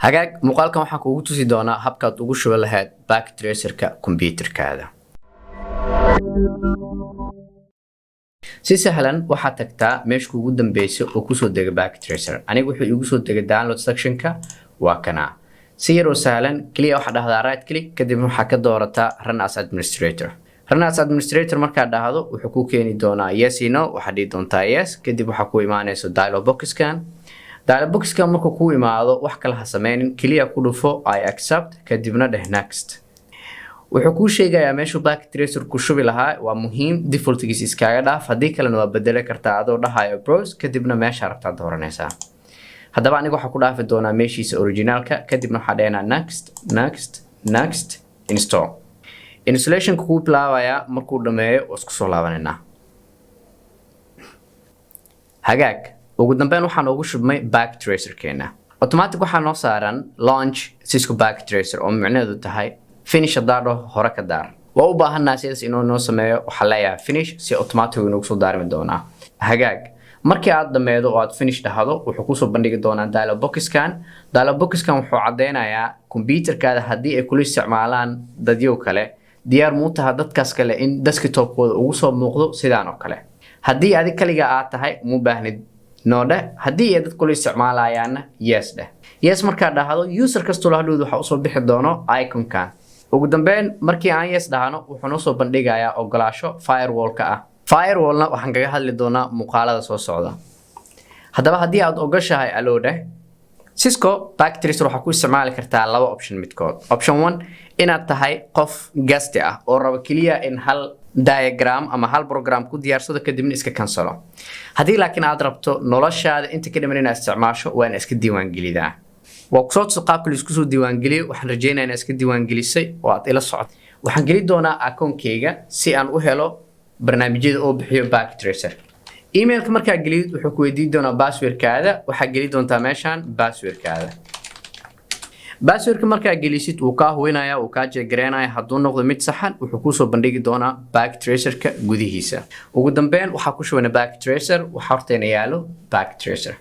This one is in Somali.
hagaag muuqaalkan waxaan kuugu tusi doonaa habkaad ugu shuban lahayd Packet Tracer-ka computer-kaada. si sahlan waxaad tagtaa meesha ugu dambeysay oo ku soo dega Packet Tracer. anigu wuxuu igu soo degay download section-ka waa kana. si yar oo sahlan kaliya waxaad dhahdaa right click kadib waxaad ka doorataa run as administrator. run as administrator markaad dhahdo wuxuu ku keeni doonaa yes or no, waxaad dhihi doontaa yes kadib waxaa ku imaanayso dialog box-kan. dialog box-kan markuu ku imaado wax kale ha sameynin, kaliya ku dhufo I accept kadibna dheh next. wuxuu ku sheegayaa meesha Packet Tracer ku shubi lahaa waa muhiim defaultgiisa iskaga dhaaf, hadii kalena waa bedeli kartaa adoo dhahayo browse kadibna meesha rabtaa dooranaysaa. haddaba aniga waxa ku dhaafi doonaa meeshiisa originalka kadibna waxa dheena next install. installation ku bilaabaya markuu dhameeyo oo isku soo laabanayna. hagaag ugu dambeyn waxaan ugu shubmay Packet Tracer-keena. automatic waxaa noo saaran launch Cisco Packet Tracer oo macnaheedu tahay finish daado hore ka daar. waa u baahanaa sidaas inuu noo sameeyo waxa la yahay finish si automatic inuu soo daarmi doonaa. hagaag markii aad dhameedo oo aad finish dhahdo wuxuu ku soo bandhigi doonaa dialog box-kan. dialog box-kan wuxuu cadeynayaa computer-kaada hadii ay kula isticmaalaan dadyo kale diyaar mu tahay dadkaas kale in desktop-kooda ugu soo muuqdo sidaan oo kale. hadii adiga kaliya aad tahay uma baahnid noode, hadii ay dad kula isticmaalayaan yes dheh. yes marka dhahdo user kasto la hadhood waxa soo bixi doono icon-kan. ugu dambeyn markii aan yes dhahno wuxuu noo soo bandhigayaa ogolaasho firewall-ka ah. firewall-na waxaan kaga hadli doonaa muuqaalada soo socda. haddaba hadii aad ogashahay allow dheh, Cisco Packet Tracer waxa ku isticmaali kartaa laba option midkood. option 1 inaad tahay qof guest ah oo rabo kaliya in hal diagram ama hal program ku diyaarsado kadibna iska cancelo. hadii laakiin aad rabto noloshaada inta ka dhiman inaad isticmaasho waa in iska diiwaan gelidaa. waa ku soo qaabka la isku soo diiwaan geliyo waxaan rajeynayaa inaad iska diiwaan gelisay oo aad ila socod. waxaan geli doonaa account-kayga si aan u helo barnaamijyada oo bixiyo Packet Tracer. email-ka markaa gelid wuxuu ku weydiin doonaa password-kaada, waxaa geli doontaa meeshan password-kaada. password-ka markaa gelisid uu ka huwinaya uu ka jeegareynaya hadduu noqdo mid saxan wuxuu ku soo bandhigi doonaa Packet Tracer-ka gudihiisa. ugu dambeyn waxaa ku shubana Packet Tracer waxa horteena yaalo Packet Tracer.